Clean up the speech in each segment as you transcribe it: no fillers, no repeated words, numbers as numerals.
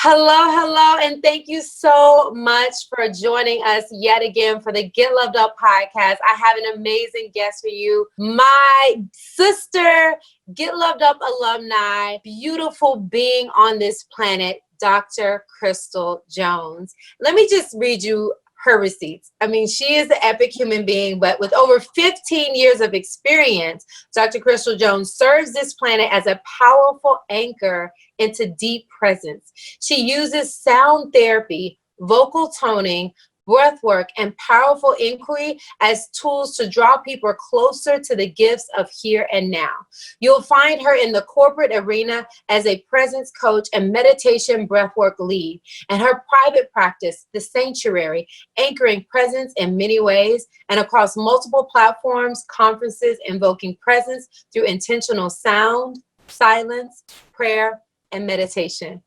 Hello, hello, and thank you so much for joining us yet again for the Get Loved Up podcast. I have an amazing guest for you, my sister, Get Loved Up alumni, beautiful being on this planet, Dr. Crystal Jones. Let me just read you her receipts. I mean, she is an epic human being, but with over 15 years of experience, Dr. Crystal Jones serves this planet as a powerful anchor into deep presence. She uses sound therapy, vocal toning, breath work, and powerful inquiry as tools to draw people closer to the gifts of here and now. You'll find her in the corporate arena as a presence coach and meditation breathwork lead, and her private practice, The Sanctuary, anchoring presence in many ways and across multiple platforms, conferences, invoking presence through intentional sound, silence, prayer, and meditation.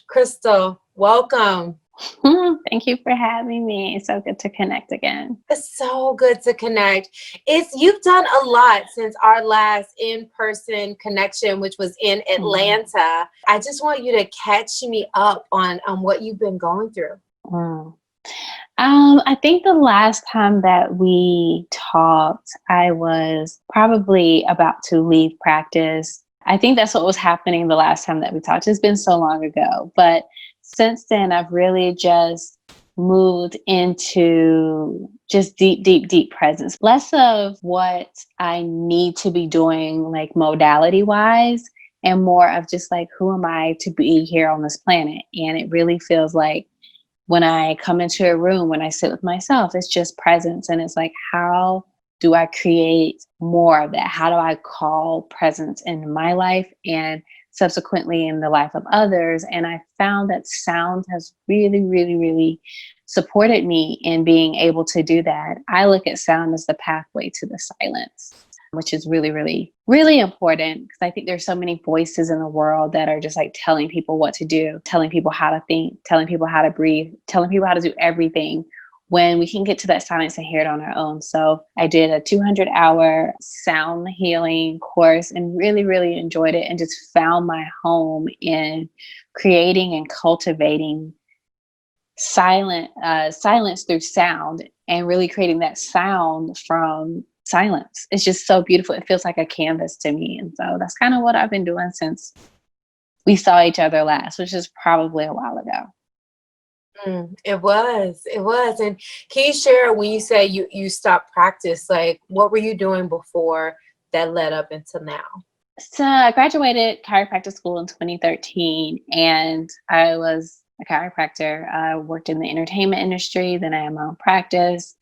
Crystal, welcome. Thank you for having me. It's so good to connect again. It's so good to connect. You've done a lot since our last in-person connection, which was in Atlanta. I just want you to catch me up on what you've been going through. I think the last time that we talked, I was probably about to leave practice. I think that's what was happening the last time that we talked. It's been so long ago, but since then, I've really just moved into just deep presence. Less of what I need to be doing, like modality wise, and more of just like, who am I to be here on this planet? And it really feels like when I come into a room, when I sit with myself, it's just presence. And it's like, how do I create more of that? How do I call presence in my life and subsequently in the life of others? And I found that sound has really supported me in being able to do that. I look at sound as the pathway to the silence, which is really important, because I think there's so many voices in the world that are just like telling people what to do, telling people how to think, telling people how to breathe, telling people how to do everything, when we can get to that silence and hear it on our own. So I did a 200-hour sound healing course and really enjoyed it, and just found my home in creating and cultivating silence through sound, and really creating that sound from silence. It's just so beautiful. It feels like a canvas to me. And so that's kind of what I've been doing since we saw each other last, which is probably a while ago. It was. And can you share, when you say you stopped practice, like what were you doing before that led up until now? So I graduated chiropractic school in 2013, and I was a chiropractor. I worked in the entertainment industry, then I had my own practice,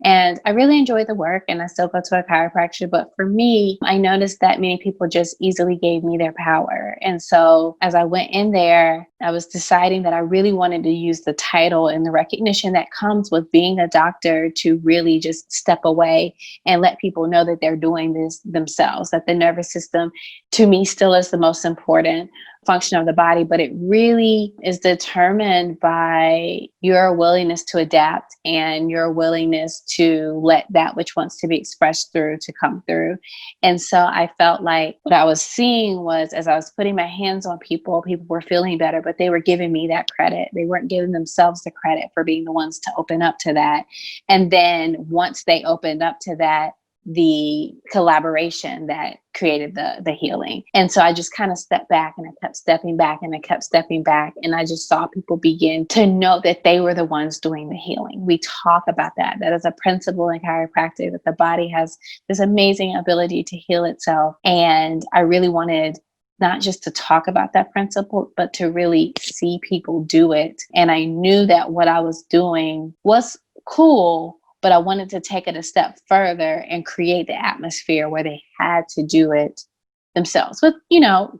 and I really enjoyed the work, and I still go to a chiropractor. But for me, I noticed that many people just easily gave me their power. And so as I went in there, I was deciding that I really wanted to use the title and the recognition that comes with being a doctor to really just step away and let people know that they're doing this themselves, that the nervous system to me still is the most important function of the body, but it really is determined by your willingness to adapt and your willingness to let that which wants to be expressed through to come through. And so I felt like what I was seeing was, as I was putting my hands on people, people were feeling better, but they were giving me that credit. They weren't giving themselves the credit for being the ones to open up to that. And then once they opened up to that, the collaboration that created the healing. And so I just kind of stepped back, and I kept stepping back, and I kept stepping back. And I just saw people begin to know that they were the ones doing the healing. We talk about that is a principle in chiropractic, that the body has this amazing ability to heal itself. And I really wanted not just to talk about that principle, but to really see people do it. And I knew that what I was doing was cool, but I wanted to take it a step further and create the atmosphere where they had to do it themselves with,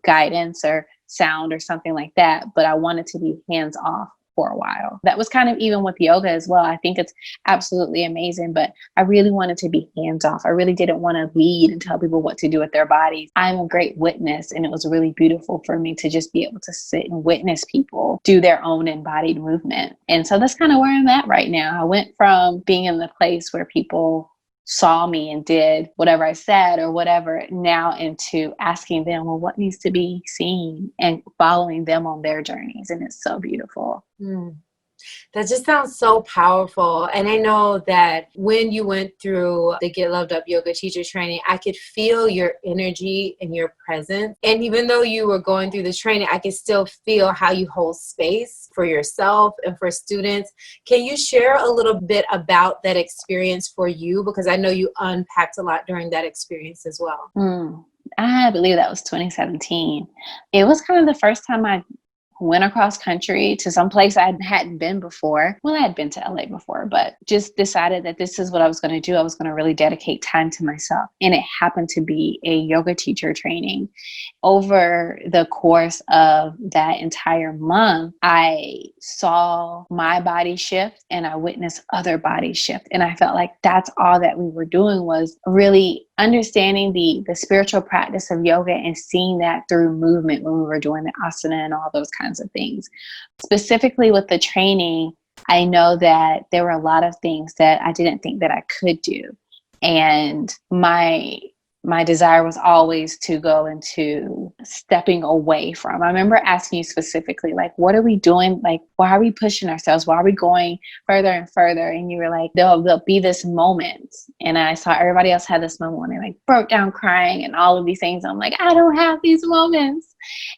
guidance or sound or something like that. But I wanted to be hands off for a while. That was kind of even with yoga as well. I think it's absolutely amazing, but I really wanted to be hands off. I really didn't want to lead and tell people what to do with their bodies. I'm a great witness, and it was really beautiful for me to just be able to sit and witness people do their own embodied movement. And so that's kind of where I'm at right now. I went from being in the place where people saw me and did whatever I said or whatever, now into asking them, well, what needs to be seen, and following them on their journeys. And it's so beautiful. Mm. That just sounds so powerful. And I know that when you went through the Get Loved Up yoga teacher training, I could feel your energy and your presence. And even though you were going through the training, I could still feel how you hold space for yourself and for students. Can you share a little bit about that experience for you? Because I know you unpacked a lot during that experience as well. I believe that was 2017. It was kind of the first time I went across country to some place I hadn't been before. Well, I had been to LA before, but just decided that this is what I was going to do. I was going to really dedicate time to myself. And it happened to be a yoga teacher training. Over the course of that entire month, I saw my body shift and I witnessed other bodies shift. And I felt like that's all that we were doing, was really understanding the spiritual practice of yoga and seeing that through movement when we were doing the asana and all those kinds of things. Specifically with the training, I know that there were a lot of things that I didn't think that I could do. And my desire was always to go into stepping away from. I remember asking you specifically, like, what are we doing? Like, why are we pushing ourselves? Why are we going further and further? And you were like, there'll be this moment. And I saw everybody else had this moment when they like broke down crying and all of these things. I'm like, I don't have these moments.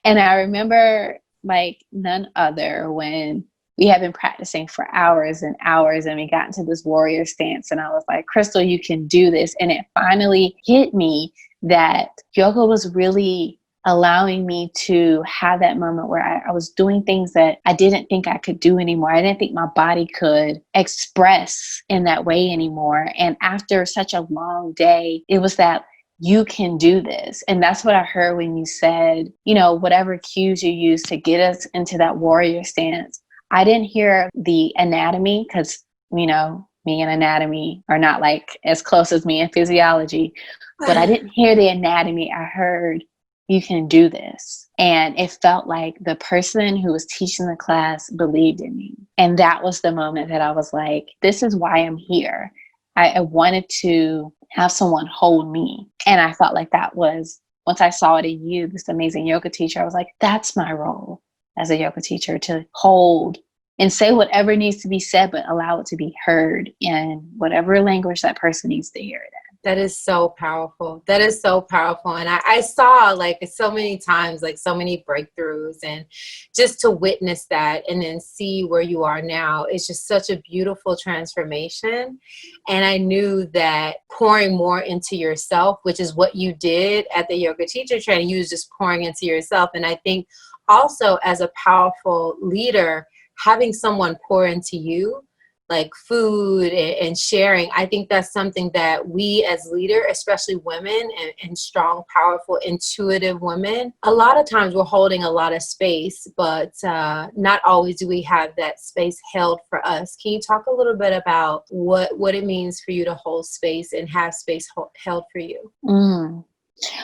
And I remember like none other when we had been practicing for hours and hours, and we got into this warrior stance. And I was like, Crystal, you can do this. And it finally hit me that yoga was really allowing me to have that moment where I was doing things that I didn't think I could do anymore. I didn't think my body could express in that way anymore. And after such a long day, it was that you can do this. And that's what I heard when you said, you know, whatever cues you use to get us into that warrior stance. I didn't hear the anatomy because, you know, me and anatomy are not like as close as me and physiology, but I didn't hear the anatomy. I heard you can do this. And it felt like the person who was teaching the class believed in me. And that was the moment that I was like, this is why I'm here. I wanted to have someone hold me. And I felt like that was, once I saw it in you, this amazing yoga teacher, I was like, that's my role as a yoga teacher, to hold and say whatever needs to be said, but allow it to be heard in whatever language that person needs to hear it in. That is so powerful. That is so powerful. And I saw like so many times, like so many breakthroughs, and just to witness that and then see where you are now, it's just such a beautiful transformation. And I knew that pouring more into yourself, which is what you did at the yoga teacher training, you was just pouring into yourself. And I think also as a powerful leader, having someone pour into you, like food and sharing, I think that's something that we as leaders, especially women and strong, powerful, intuitive women, a lot of times we're holding a lot of space, but not always do we have that space held for us. Can you talk a little bit about what it means for you to hold space and have space held for you?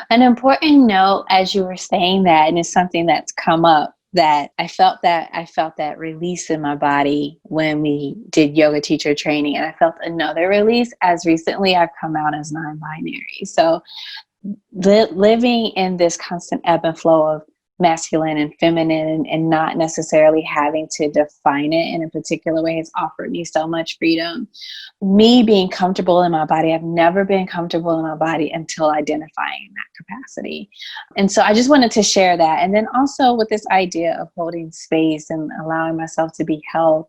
An important note as you were saying that, and it's something that's come up, that I felt that release in my body when we did yoga teacher training. And I felt another release as recently I've come out as non-binary. So living in this constant ebb and flow of masculine and feminine and not necessarily having to define it in a particular way has offered me so much freedom. Me being comfortable in my body, I've never been comfortable in my body until identifying that capacity. And so I just wanted to share that. And then also with this idea of holding space and allowing myself to be held,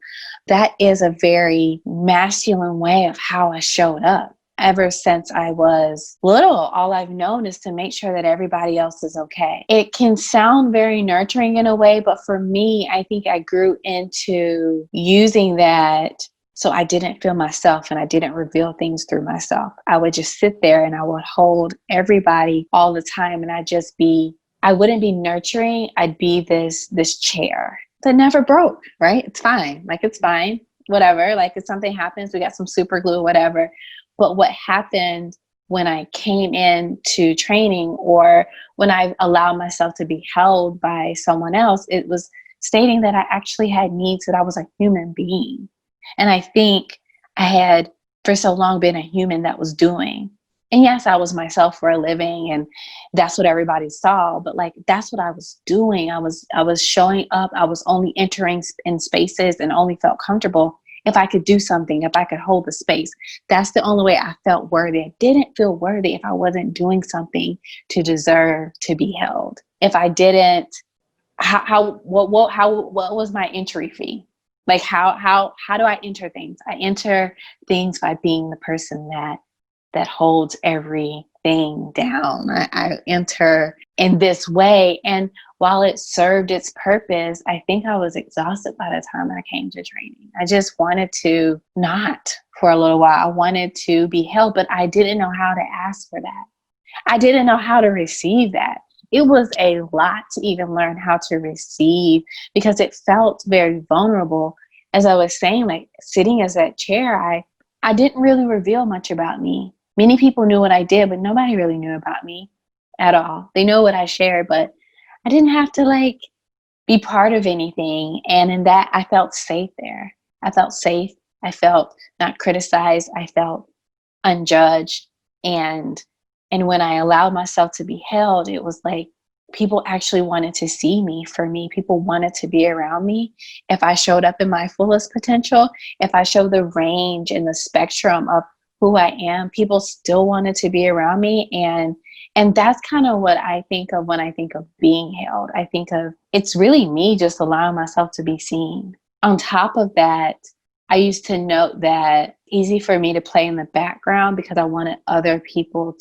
that is a very masculine way of how I showed up. Ever since I was little, all I've known is to make sure that everybody else is okay. It can sound very nurturing in a way, but for me, I think I grew into using that so I didn't feel myself and I didn't reveal things through myself. I would just sit there and I would hold everybody all the time, and I wouldn't be nurturing. I'd be this chair that never broke, right? It's fine. Like, it's fine. Whatever. Like, if something happens, we got some super glue, whatever. But what happened when I came into training, or when I allowed myself to be held by someone else, it was stating that I actually had needs, that I was a human being. And I think I had for so long been a human that was doing. And yes, I was myself for a living, and that's what everybody saw. But like, that's what I was doing. I was showing up. I was only entering in spaces and only felt comfortable if I could do something, if I could hold the space. That's the only way I felt worthy. I didn't feel worthy if I wasn't doing something to deserve to be held. If I didn't, what was my entry fee? Like, how do I enter things? I enter things by being the person that holds everything down. I enter in this way. And while it served its purpose, I think I was exhausted by the time I came to training. I just wanted to not for a little while. I wanted to be held, but I didn't know how to ask for that. I didn't know how to receive that. It was a lot to even learn how to receive, because it felt very vulnerable. As I was saying, like sitting as that chair, I didn't really reveal much about me. Many people knew what I did, but nobody really knew about me at all. They know what I shared, but I didn't have to like be part of anything. And in that, I felt safe there. I felt safe. I felt not criticized. I felt unjudged. And when I allowed myself to be held, it was like people actually wanted to see me for me. People wanted to be around me. If I showed up in my fullest potential, if I showed the range and the spectrum of who I am, people still wanted to be around me. And that's kind of what I think of when I think of being held. I think of, it's really me just allowing myself to be seen. On top of that, I used to note that easy for me to play in the background because I wanted other people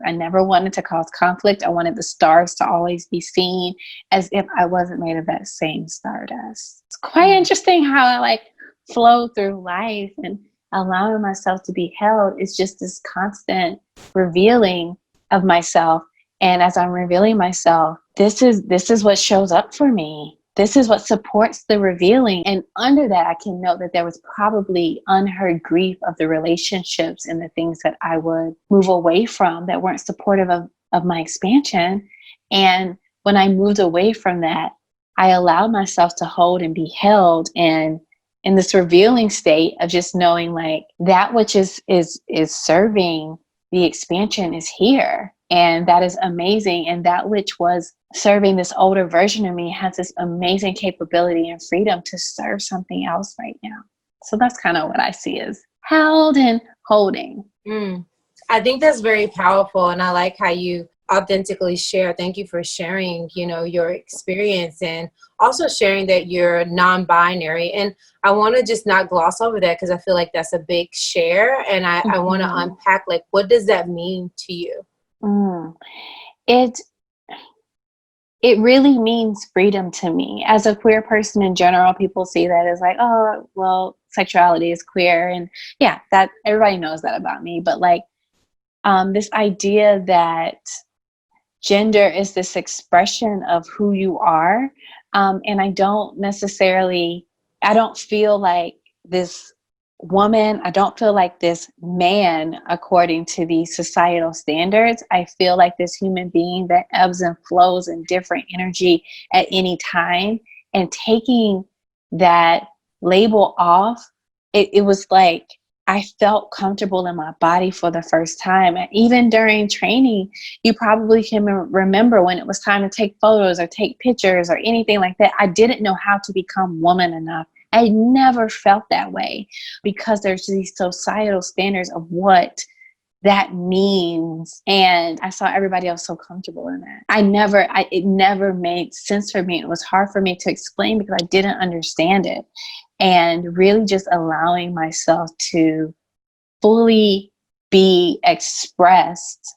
I never wanted to cause conflict. I wanted the stars to always be seen as if I wasn't made of that same stardust. It's quite interesting how I like flow through life, and allowing myself to be held is just this constant revealing of myself. And as I'm revealing myself, this is what shows up for me. This is what supports the revealing. And under that, I can note that there was probably unheard grief of the relationships and the things that I would move away from that weren't supportive of my expansion. And when I moved away from that, I allowed myself to hold and be held in this revealing state of just knowing like that which is serving the expansion is here. And that is amazing. And that which was serving this older version of me has this amazing capability and freedom to serve something else right now. So that's kind of what I see as held and holding. I think that's very powerful. And I like how you authentically share. Thank you for sharing, your experience, and also sharing that you're non-binary. And I want to just not gloss over that, because I feel like that's a big share. And I want to unpack, like, what does that mean to you? It really means freedom to me. As a queer person in general, people see that as like, oh, well, sexuality is queer. And yeah, that everybody knows that about me. But like this idea that gender is this expression of who you are. And I don't feel like this woman, I don't feel like this man according to these societal standards. I feel like this human being that ebbs and flows in different energy at any time. And taking that label off, it was like I felt comfortable in my body for the first time. And even during training, you probably can remember when it was time to take photos or take pictures or anything like that. I didn't know how to become woman enough. I never felt that way because there's these societal standards of what that means. And I saw everybody else so comfortable in that. It never made sense for me. It was hard for me to explain because I didn't understand it. And really just allowing myself to fully be expressed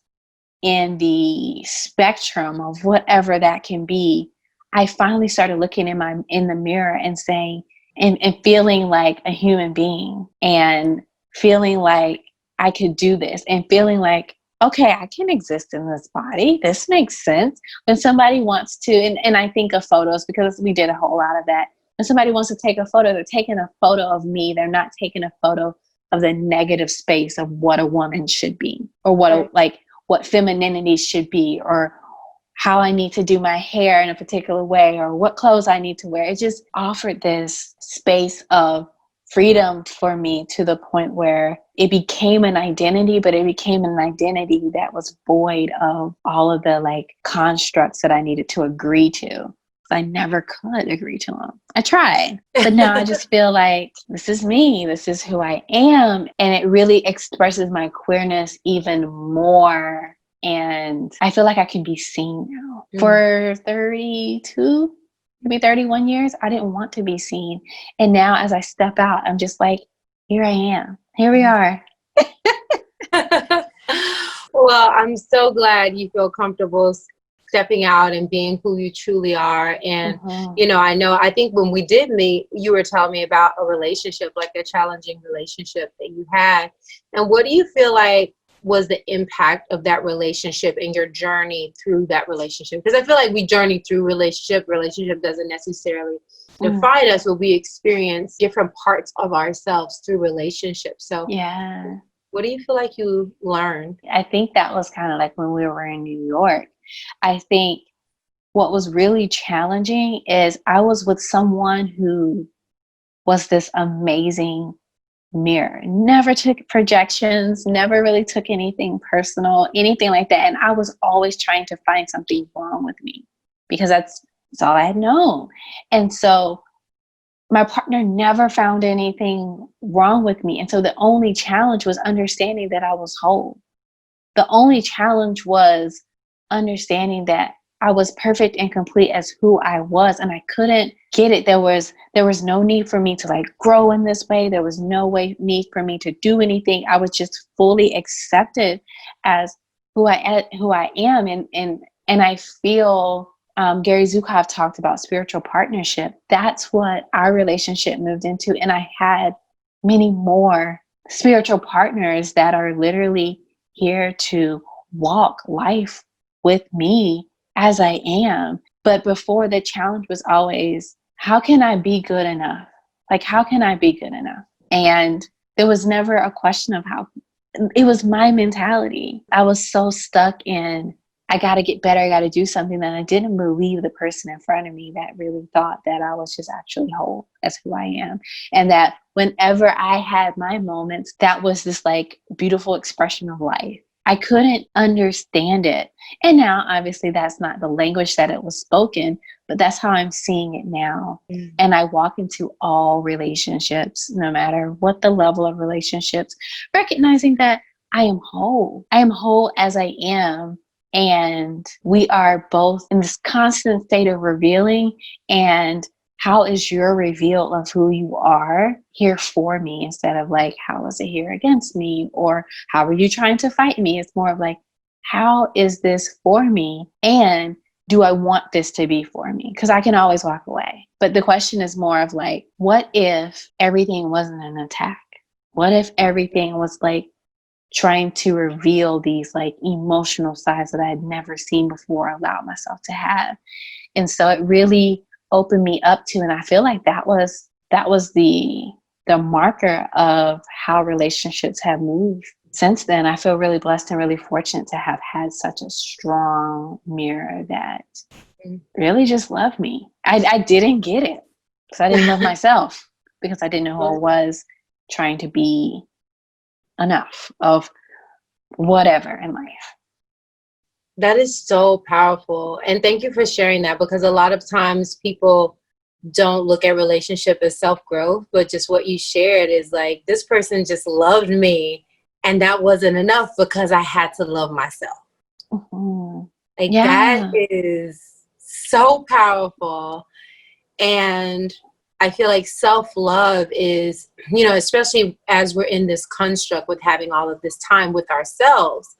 in the spectrum of whatever that can be. I finally started looking in the mirror and saying, and feeling like a human being, and feeling like I could do this, and feeling like, okay, I can exist in this body. This makes sense. When somebody wants to, and I think of photos because we did a whole lot of that. When somebody wants to take a photo, they're taking a photo of me. They're not taking a photo of the negative space of what a woman should be, or what femininity should be, or how I need to do my hair in a particular way, or what clothes I need to wear. It just offered this space of freedom for me to the point where it became an identity, but it became an identity that was void of all of the like constructs that I needed to agree to. I never could agree to them. I tried, but now I just feel like this is me. This is who I am. And it really expresses my queerness even more. And I feel like I can be seen now. For 32, maybe 31 years, I didn't want to be seen. And now as I step out, I'm just like, here I am. Here we are. Well, I'm so glad you feel comfortable stepping out and being who you truly are. And, I think when we did meet, you were telling me about a relationship, like a challenging relationship that you had. And what do you feel like was the impact of that relationship and your journey through that relationship? Because I feel like we journey through relationship doesn't necessarily define us, but we experience different parts of ourselves through relationships. So yeah, what do you feel like you learned? I think that was kind of like when we were in New York. I think what was really challenging is I was with someone who was this amazing mirror, never took projections, never really took anything personal, anything like that. And I was always trying to find something wrong with me because that's all I had known. And so my partner never found anything wrong with me. And so the only challenge was understanding that I was whole. The only challenge was understanding that I was perfect and complete as who I was, and I couldn't get it. There was no need for me to like grow in this way. There was no need for me to do anything. I was just fully accepted as who I am, and I feel Gary Zukov talked about spiritual partnership. That's what our relationship moved into, and I had many more spiritual partners that are literally here to walk life with me as I am. But before, the challenge was always, how can I be good enough? Like, how can I be good enough? And there was never a question of how. It was my mentality. I was so stuck in, I got to get better. I got to do something, that I didn't believe the person in front of me that really thought that I was just actually whole as who I am. And that whenever I had my moments, that was this like beautiful expression of life. I couldn't understand it. And now, obviously, that's not the language that it was spoken, but that's how I'm seeing it now. And I walk into all relationships, no matter what the level of relationships, recognizing that I am whole. I am whole as I am. And we are both in this constant state of revealing. And how is your reveal of who you are here for me, instead of like, how is it here against me? Or how are you trying to fight me? It's more of like, how is this for me? And do I want this to be for me? Because I can always walk away. But the question is more of like, what if everything wasn't an attack? What if everything was like trying to reveal these like emotional sides that I had never seen before, allowed myself to have? And so it really opened me up to, and I feel like that was the marker of how relationships have moved since then. I feel really blessed and really fortunate to have had such a strong mirror that really just loved me. I didn't get it because I didn't love myself, because I didn't know who I was, trying to be enough of whatever in life. That is so powerful. And thank you for sharing that, because a lot of times people don't look at relationship as self-growth, but just what you shared is like, this person just loved me and that wasn't enough because I had to love myself. Like that is so powerful. And I feel like self-love is, especially as we're in this construct with having all of this time with ourselves,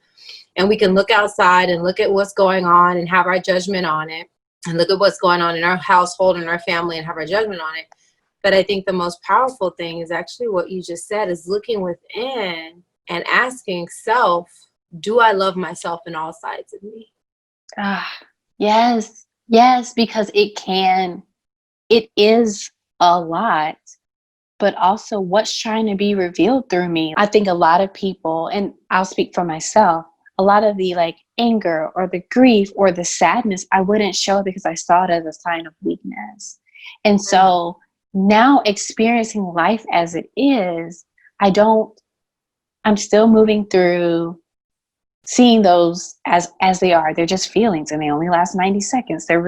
and we can look outside and look at what's going on and have our judgment on it, and look at what's going on in our household and our family and have our judgment on it. But I think the most powerful thing is actually what you just said, is looking within and asking self, do I love myself in all sides of me? Yes, because it is a lot, but also what's trying to be revealed through me. I think a lot of people, and I'll speak for myself, a lot of the like anger or the grief or the sadness, I wouldn't show because I saw it as a sign of weakness. And so now experiencing life as it is, I'm still moving through seeing those as they are. They're just feelings and they only last 90 seconds. They're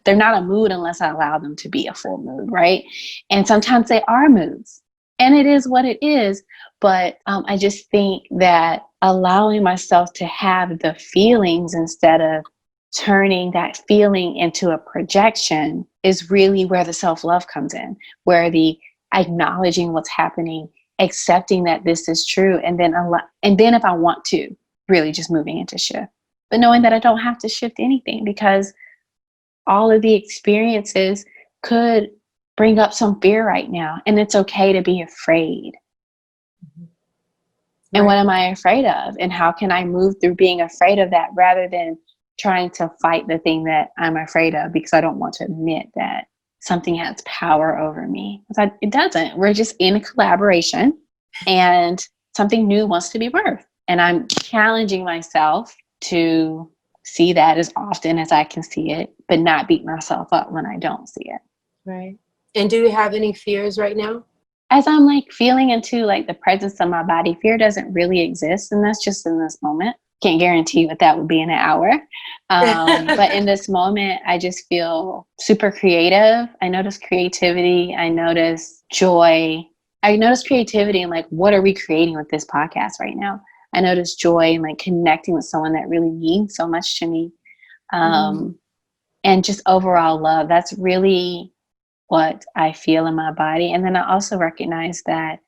not a mood unless I allow them to be a full mood, right? And sometimes they are moods, and it is what it is. But I just think that allowing myself to have the feelings instead of turning that feeling into a projection is really where the self-love comes in, where the acknowledging what's happening, accepting that this is true, and then if I want to, really just moving into shift. But knowing that I don't have to shift anything, because all of the experiences could bring up some fear right now, and it's okay to be afraid. Mm-hmm. And what am I afraid of? And how can I move through being afraid of that rather than trying to fight the thing that I'm afraid of because I don't want to admit that something has power over me? It doesn't. We're just in a collaboration, and something new wants to be birthed. And I'm challenging myself to see that as often as I can see it, but not beat myself up when I don't see it. Right. And do you have any fears right now? As I'm like feeling into like the presence of my body, fear doesn't really exist. And that's just in this moment. Can't guarantee what that would be in an hour. But in this moment, I just feel super creative. I notice creativity. I notice joy. I notice creativity and like, what are we creating with this podcast right now? I notice joy and like connecting with someone that really means so much to me. And just overall love. That's really what I feel in my body. And then I also recognize that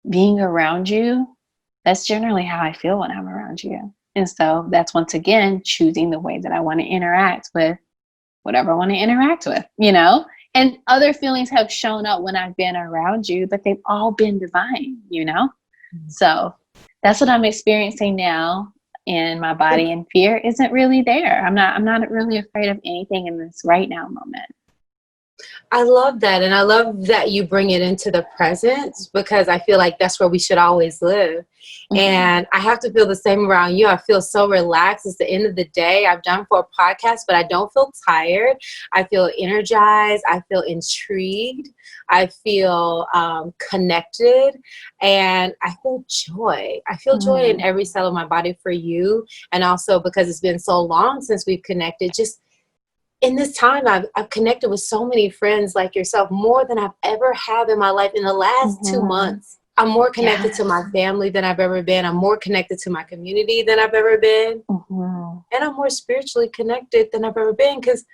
being around you, that's generally how I feel when I'm around you. And so that's once again choosing the way that I want to interact with whatever I want to interact with, you know? And other feelings have shown up when I've been around you, but they've all been divine, you know? So that's what I'm experiencing now in my body, and fear isn't really there. I'm not really afraid of anything in this right now moment. I love that. And I love that you bring it into the present, because I feel like that's where we should always live. Mm-hmm. And I have to feel the same around you. I feel so relaxed. It's the end of the day. I've done 4 podcasts, but I don't feel tired. I feel energized. I feel intrigued. I feel connected, and I feel joy. I feel joy in every cell of my body for you. And also because it's been so long since we've connected, just in this time, I've connected with so many friends like yourself, more than I've ever had in my life in the last 2 months. I'm more connected to my family than I've ever been. I'm more connected to my community than I've ever been. And I'm more spiritually connected than I've ever been, because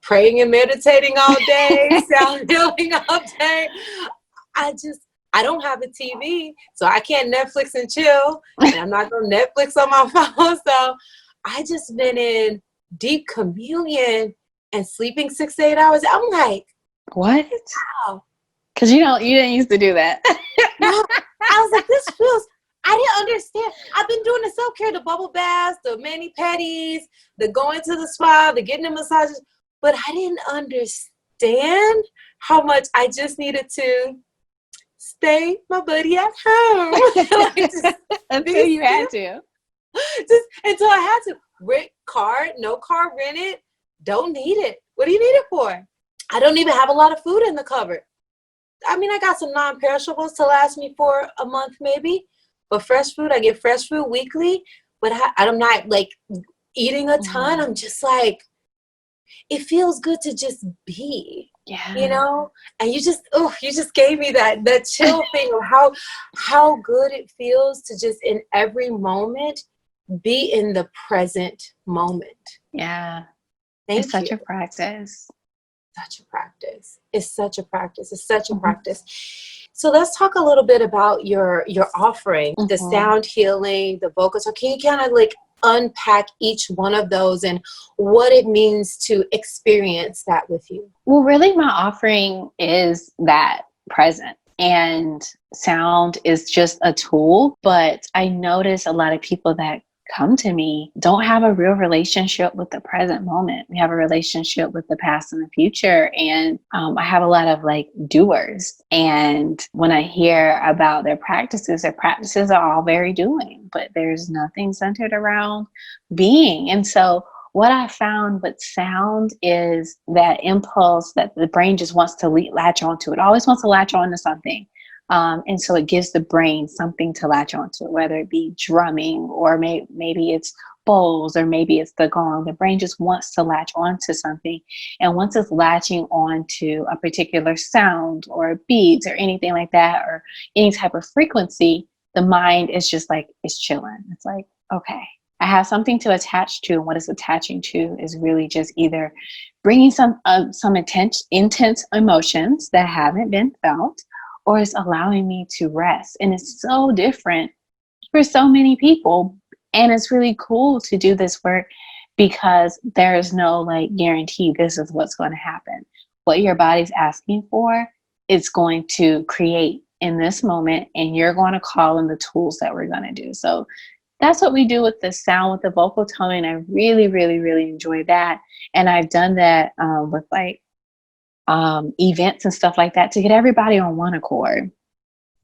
praying and meditating all day, sound healing all day. I don't have a TV, so I can't Netflix and chill. And I'm not going to Netflix on my phone. So I just been in deep communion and sleeping 6 to 8 hours. I'm like, what? Wow. Because you didn't used to do that. No, I was like, I didn't understand. I've been doing the self-care, the bubble baths, the mani-pedis, the going to the spa, the getting the massages, but I didn't understand how much I just needed to stay my buddy at home. Until you had to. Just until I had to. No car rented. Don't need it. What do you need it for? I don't even have a lot of food in the cupboard. I mean, I got some non-perishables to last me for a month maybe, but fresh food, I get fresh food weekly, but I'm not like eating a ton. I'm just like, it feels good to just be, you know? And you just gave me that chill thing of how good it feels to just in every moment be in the present moment. Yeah. Thank it's you. Such a practice. Such a practice. It's such a practice. It's such a practice. So let's talk a little bit about your offering, the sound healing, the vocals. So can you kind of like unpack each one of those and what it means to experience that with you? Well, really my offering is that present, and sound is just a tool. But I notice a lot of people that come to me don't have a real relationship with the present moment. We have a relationship with the past and the future. And I have a lot of like doers. And when I hear about their practices are all very doing, but there's nothing centered around being. And so what I found with sound is that impulse that the brain just wants to latch onto. It always wants to latch onto something. And so it gives the brain something to latch onto, whether it be drumming or maybe it's bowls or maybe it's the gong. The brain just wants to latch onto something. And once it's latching onto a particular sound or beats or anything like that, or any type of frequency, the mind is just like, it's chilling. It's like, okay, I have something to attach to. And what it's attaching to is really just either bringing some intense emotions that haven't been felt, or it's allowing me to rest. And it's so different for so many people. And it's really cool to do this work because there is no like guarantee this is what's going to happen. What your body's asking for, it's going to create in this moment, and you're going to call in the tools that we're going to do. So that's what we do with the sound, with the vocal tone. I really, really, really enjoy that. And I've done that with like events and stuff like that to get everybody on one accord.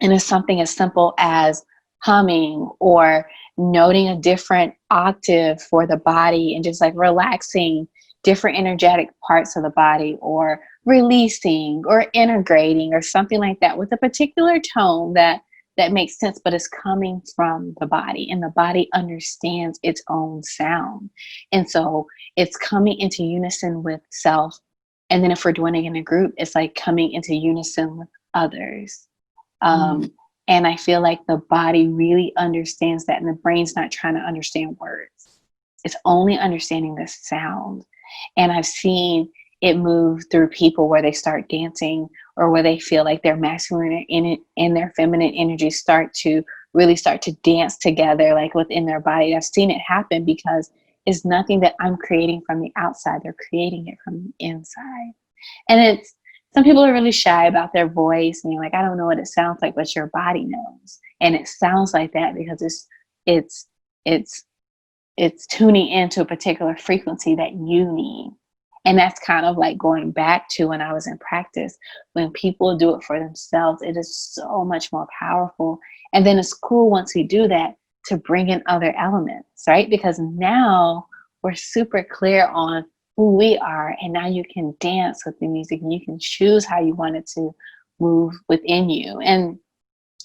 And it's something as simple as humming or noting a different octave for the body and just like relaxing different energetic parts of the body, or releasing or integrating or something like that with a particular tone that makes sense, but it's coming from the body, and the body understands its own sound. And so it's coming into unison with self. And then if we're doing it in a group, it's like coming into unison with others. And I feel like the body really understands that, and the brain's not trying to understand words. It's only understanding the sound. And I've seen it move through people where they start dancing, or where they feel like their masculine and their feminine energy start to dance together, like within their body. I've seen it happen because it's nothing that I'm creating from the outside. They're creating it from the inside. And some people are really shy about their voice, and you're like, I don't know what it sounds like, but your body knows. And it sounds like that because it's tuning into a particular frequency that you need. And that's kind of like going back to when I was in practice. When people do it for themselves, it is so much more powerful. And then it's cool once we do that to bring in other elements, right? Because now we're super clear on who we are. And now you can dance with the music, and you can choose how you want it to move within you. And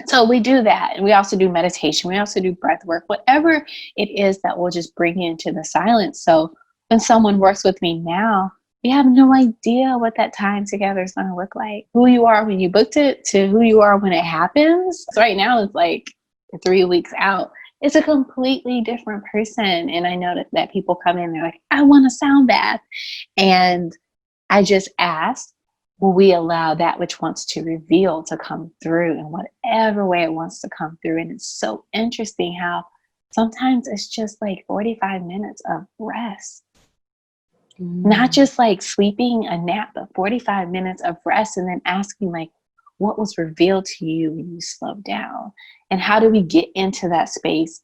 so we do that. And we also do meditation. We also do breath work, whatever it is that will just bring you into the silence. So when someone works with me now, we have no idea what that time together is going to look like. Who you are when you booked it to who you are when it happens. So right now it's like 3 weeks out. It's a completely different person. And I know that people come in, they're like, I want a sound bath. And I just ask, will we allow that which wants to reveal to come through in whatever way it wants to come through? And it's so interesting how sometimes it's just like 45 minutes of rest. Not just like sleeping a nap, but 45 minutes of rest, and then asking like, what was revealed to you when you slowed down? And how do we get into that space?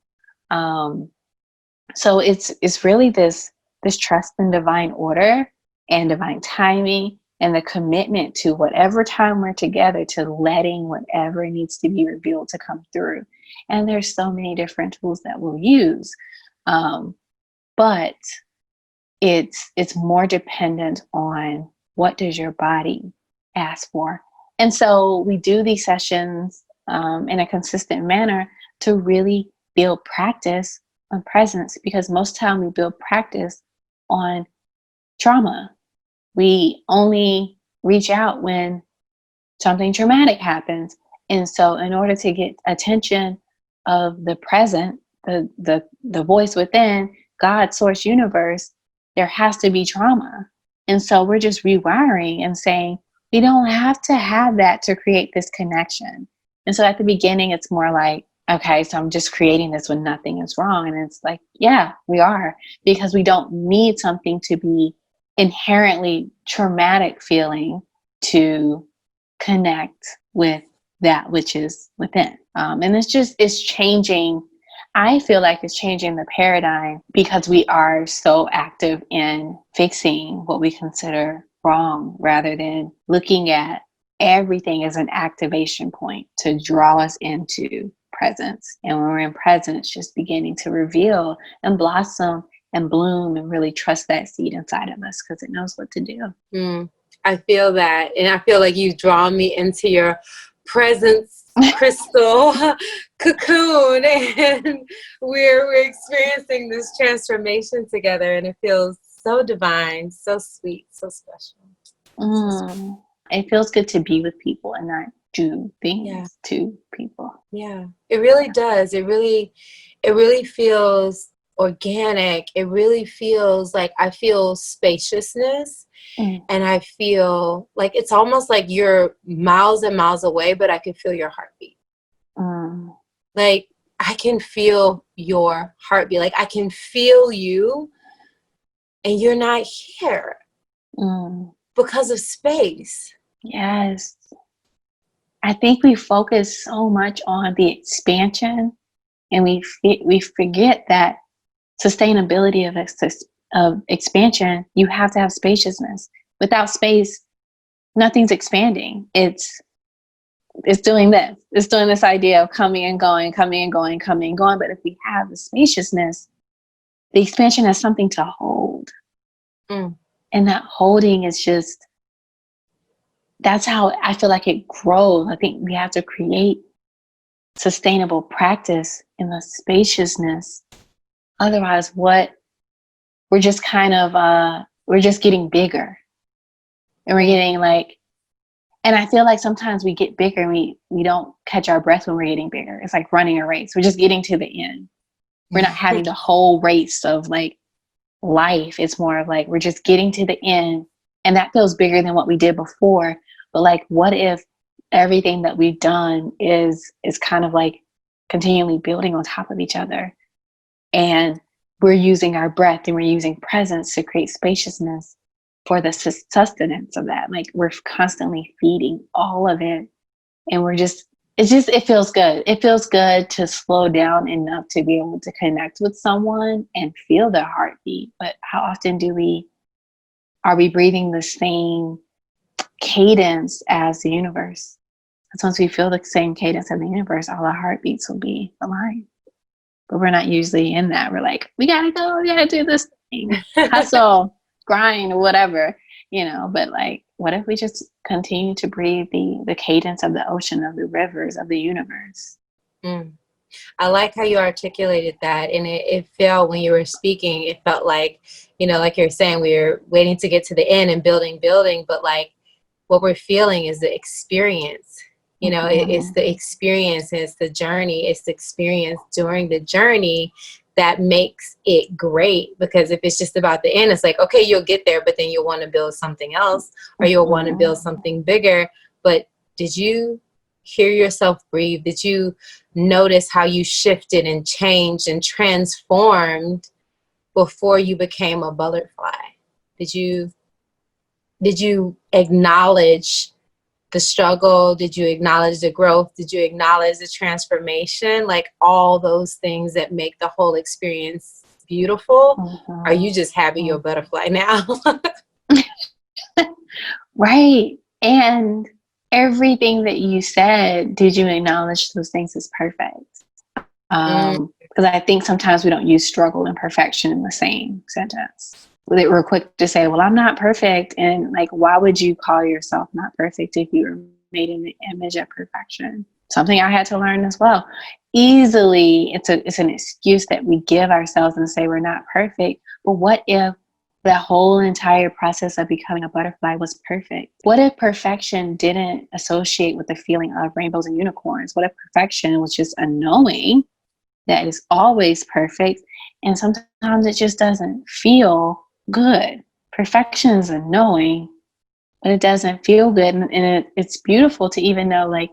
So it's really this trust in divine order and divine timing, and the commitment to whatever time we're together, to letting whatever needs to be revealed to come through. And there's so many different tools that we'll use. But it's more dependent on what does your body ask for. And so we do these sessions in a consistent manner to really build practice on presence, because most time we build practice on trauma. We only reach out when something traumatic happens. And so in order to get attention of the present, the voice within, God, source, universe, there has to be trauma. And so we're just rewiring and saying, we don't have to have that to create this connection. And so at the beginning, it's more like, okay, so I'm just creating this when nothing is wrong. And it's like, yeah, we are, because we don't need something to be inherently traumatic feeling to connect with that which is within. And it's changing. I feel like it's changing the paradigm, because we are so active in fixing what we consider wrong, rather than looking at everything as an activation point to draw us into presence. And when we're in presence, just beginning to reveal and blossom and bloom and really trust that seed inside of us because it knows what to do. I feel that. And I feel like you've drawn me into your presence crystal cocoon, and we're experiencing this transformation together, and it feels so divine, so sweet, so special. It feels good to be with people and not do things to people. Yeah, it really does. It really feels organic. It really feels like I feel spaciousness. And I feel like it's almost like you're miles and miles away, but I can feel your heartbeat. Like I can feel your heartbeat. Like I can feel you and you're not here because of space. Yes. I think we focus so much on the expansion and we forget that sustainability of expansion, you have to have spaciousness. Without space, nothing's expanding. It's doing this. It's doing this idea of coming and going, coming and going, coming and going. But if we have the spaciousness, the expansion has something to hold. And that holding is just, that's how I feel like it grows. I think we have to create sustainable practice in the spaciousness. Otherwise, we're just kind of, we're just getting bigger. And we're getting like, and I feel like sometimes we get bigger and we don't catch our breath when we're getting bigger. It's like running a race. We're just getting to the end. We're not having the whole race of like life. It's more of like, we're just getting to the end. And that feels bigger than what we did before. But like, what if everything that we've done is kind of like continually building on top of each other? And we're using our breath and we're using presence to create spaciousness for the sustenance of that. Like we're constantly feeding all of it. And it feels good. It feels good to slow down enough to be able to connect with someone and feel their heartbeat. But how often are we breathing the same cadence as the universe? Because once we feel the same cadence of the universe, all our heartbeats will be aligned. But we're not usually in that. We're like, we gotta go, we gotta do this thing, hustle, grind, whatever, but like, what if we just continue to breathe the cadence of the ocean, of the rivers, of the universe? I like how you articulated that. And it felt, when you were speaking, it felt like, like you're saying, we were waiting to get to the end and building, but like what we're feeling is the experience. It's the experience, it's the journey, it's the experience during the journey that makes it great. Because if it's just about the end, it's like, okay, you'll get there, but then you'll want to build something else, or you'll want to build something bigger. But did you hear yourself breathe? Did you notice how you shifted and changed and transformed before you became a butterfly? Did you acknowledge the struggle? Did you acknowledge the growth? Did you acknowledge the transformation? Like all those things that make the whole experience beautiful. Are you just happy you're a butterfly now? Right. And everything that you said, did you acknowledge those things as perfect? Because I think sometimes we don't use struggle and perfection in the same sentence. We're quick to say, well, I'm not perfect. And like, why would you call yourself not perfect if you were made in the image of perfection? Something I had to learn as well. Easily, it's an excuse that we give ourselves and say we're not perfect. But what if the whole entire process of becoming a butterfly was perfect? What if perfection didn't associate with the feeling of rainbows and unicorns? What if perfection was just a knowing that is always perfect, and sometimes it just doesn't feel good? Perfection is a knowing, but it doesn't feel good. And it's beautiful to even know, like,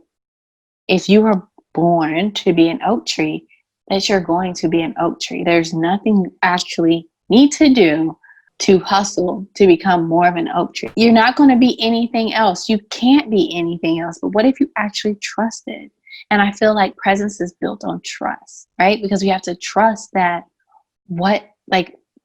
if you were born to be an oak tree, that you're going to be an oak tree. There's nothing you actually need to do to hustle to become more of an oak tree. You're not going to be anything else. You can't be anything else. But what if you actually trusted? And I feel like presence is built on trust, right? Because we have to trust that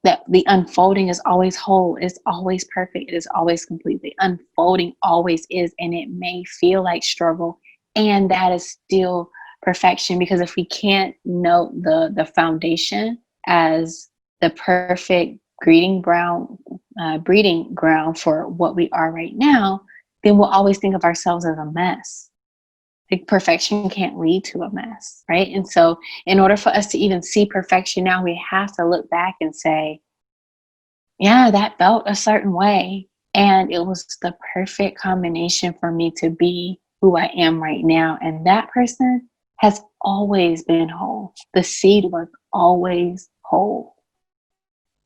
that the unfolding is always whole, is always perfect, it is always complete. The unfolding always is, and it may feel like struggle, and that is still perfection. Because if we can't note the foundation as the perfect breeding ground for what we are right now, then we'll always think of ourselves as a mess. Like perfection can't lead to a mess, right? And so in order for us to even see perfection now, we have to look back and say, yeah, that felt a certain way. And it was the perfect combination for me to be who I am right now. And that person has always been whole. The seed was always whole.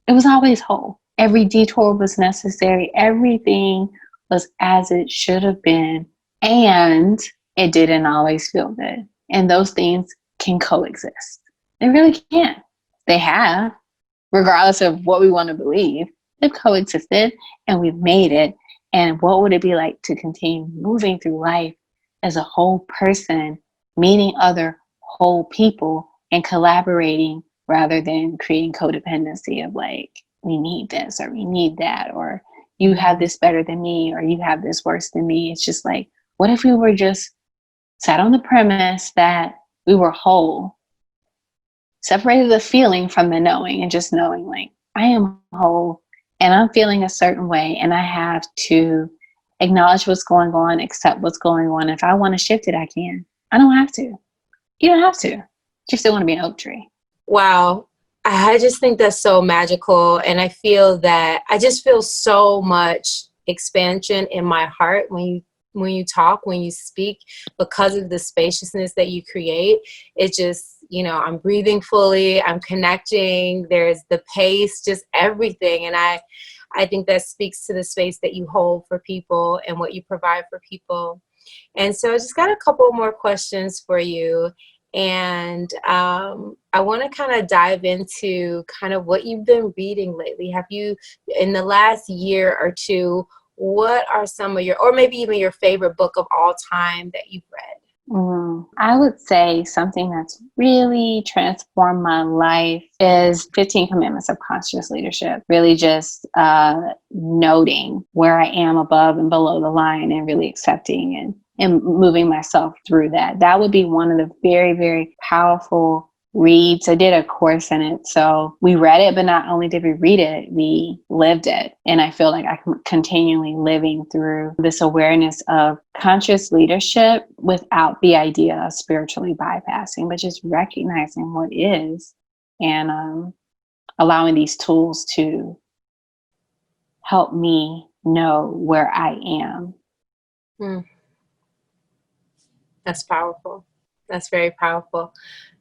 It was always whole. Every detour was necessary. Everything was as it should have been. And it didn't always feel good. And those things can coexist. They really can. They have, regardless of what we want to believe. They've coexisted and we've made it. And what would it be like to continue moving through life as a whole person, meeting other whole people and collaborating rather than creating codependency of like, we need this or we need that, or you have this better than me, or you have this worse than me. It's just like, what if we were just sat on the premise that we were whole, separated the feeling from the knowing, and just knowing like, I am whole and I'm feeling a certain way and I have to acknowledge what's going on, accept what's going on. If I want to shift it, I can. I don't have to. You don't have to. You still want to be an oak tree. Wow. I just think that's so magical. And I feel that I just feel so much expansion in my heart when you talk, when you speak, because of the spaciousness that you create. It just, I'm breathing fully, I'm connecting, there's the pace, just everything. And I think that speaks to the space that you hold for people and what you provide for people. And so I just got a couple more questions for you. And I want to kind of dive into kind of what you've been reading lately. Have you, in the last year or two, what are some of your, or maybe even your favorite book of all time that you've read? I would say something that's really transformed my life is 15 Commandments of Conscious Leadership. Really just noting where I am above and below the line and really accepting and moving myself through that. That would be one of the very, very powerful reads. I did a course in it. So we read it, but not only did we read it, we lived it. And I feel like I'm continually living through this awareness of conscious leadership without the idea of spiritually bypassing, but just recognizing what is and allowing these tools to help me know where I am. That's powerful. That's very powerful.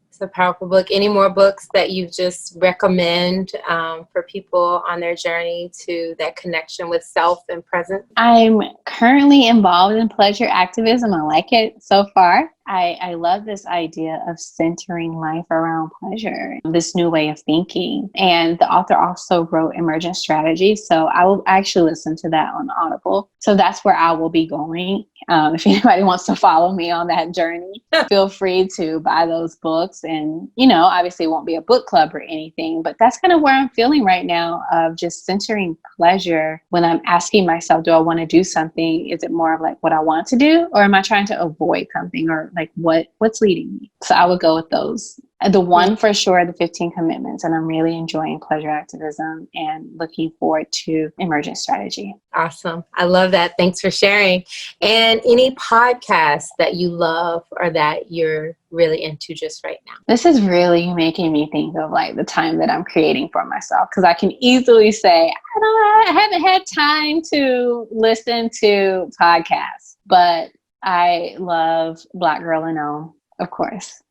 It's a powerful book. Any more books that you just recommend for people on their journey to that connection with self and present? I'm currently involved in pleasure activism. I like it so far. I love this idea of centering life around pleasure, this new way of thinking. And the author also wrote Emergent Strategies. So I will actually listen to that on Audible. So that's where I will be going. If anybody wants to follow me on that journey, feel free to buy those books. And, obviously it won't be a book club or anything, but that's kind of where I'm feeling right now, of just centering pleasure. When I'm asking myself, do I want to do something? Is it more of like what I want to do? Or am I trying to avoid something, or like what's leading me? So I would go with those. The one for sure, the 15 Commitments, and I'm really enjoying pleasure activism and looking forward to Emergent Strategy. Awesome. I love that. Thanks for sharing. And any podcasts that you love or that you're really into just right now? This is really making me think of like the time that I'm creating for myself, because I can easily say, I haven't had time to listen to podcasts, but I love Black Girl in Om, of course.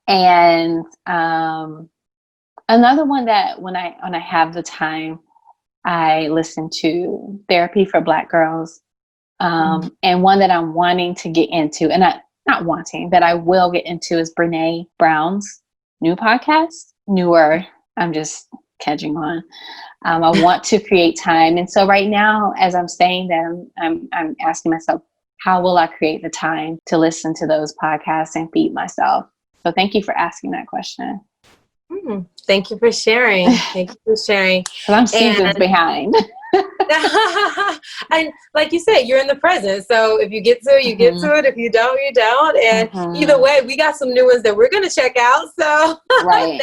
And another one that when I have the time, I listen to Therapy for Black Girls. And one that I'm wanting to get into, and not wanting, that I will get into, is Brene Brown's new podcast. Newer, I'm just catching on. I want to create time. And so right now, as I'm saying that, I'm asking myself, how will I create the time to listen to those podcasts and feed myself? So thank you for asking that question. Thank you for sharing. Thank you for sharing. Because I'm seasons behind. And like you said, you're in the present. So if you get to it, you get to it. If you don't, you don't. And either way, we got some new ones that we're going to check out. So right.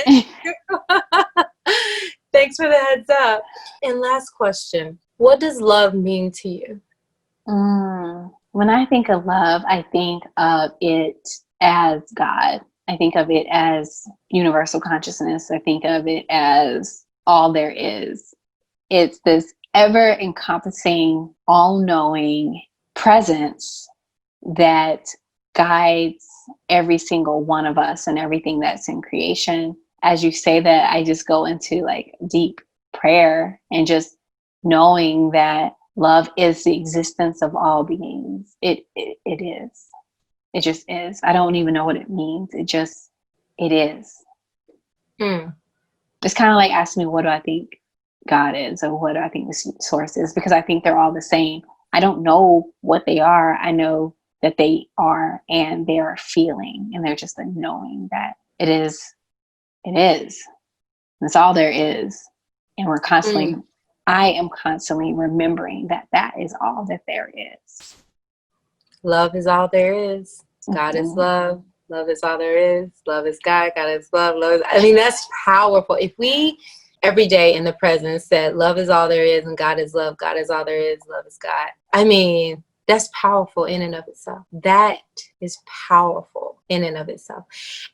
Thanks for the heads up. And last question, what does love mean to you? When I think of love, I think of it as God. I think of it as universal consciousness. I think of it as all there is. It's this ever encompassing, all knowing presence that guides every single one of us and everything that's in creation. As you say that, I just go into like deep prayer and just knowing that love is the existence of all beings. It is. It just is. I don't even know what it means. It is. Mm. It's kind of like asking me, what do I think God is, or what do I think the source is? Because I think they're all the same. I don't know what they are. I know that they are, and they are feeling, and they're just a knowing that it is. It is. That's all there is. And we're constantly, I am constantly remembering that that is all that there is. Love is all there is. God is love. Love is all there is. Love is God. God is love. I mean, that's powerful. If we every day in the present said, love is all there is and God is love. God is all there is. Love is God. I mean, that's powerful in and of itself. That is powerful in and of itself.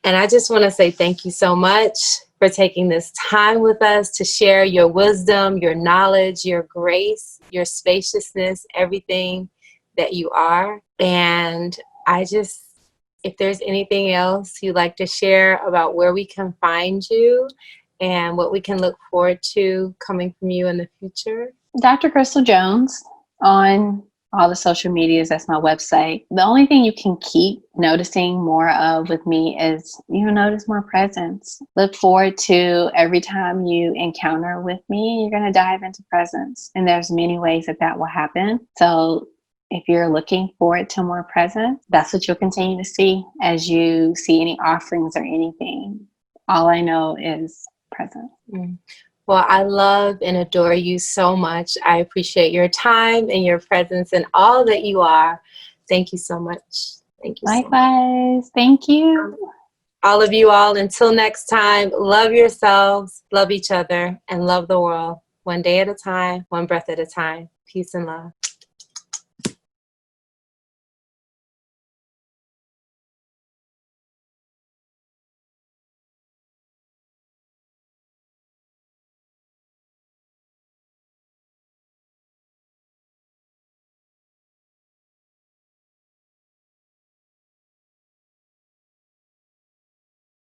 And I just want to say thank you so much for taking this time with us to share your wisdom, your knowledge, your grace, your spaciousness, everything that you are. And if there's anything else you'd like to share about where we can find you and what we can look forward to coming from you in the future. Dr. Crystal Jones on all the social medias. That's my website. The only thing you can keep noticing more of with me is notice more presence. Look forward to every time you encounter with me, you're going to dive into presence. And there's many ways that will happen. So if you're looking forward to more presence, that's what you'll continue to see as you see any offerings or anything. All I know is presence. Well, I love and adore you so much. I appreciate your time and your presence and all that you are. Thank you so much. Thank you. Likewise. So thank you. All of you all, until next time, love yourselves, love each other, and love the world. One day at a time, one breath at a time. Peace and love.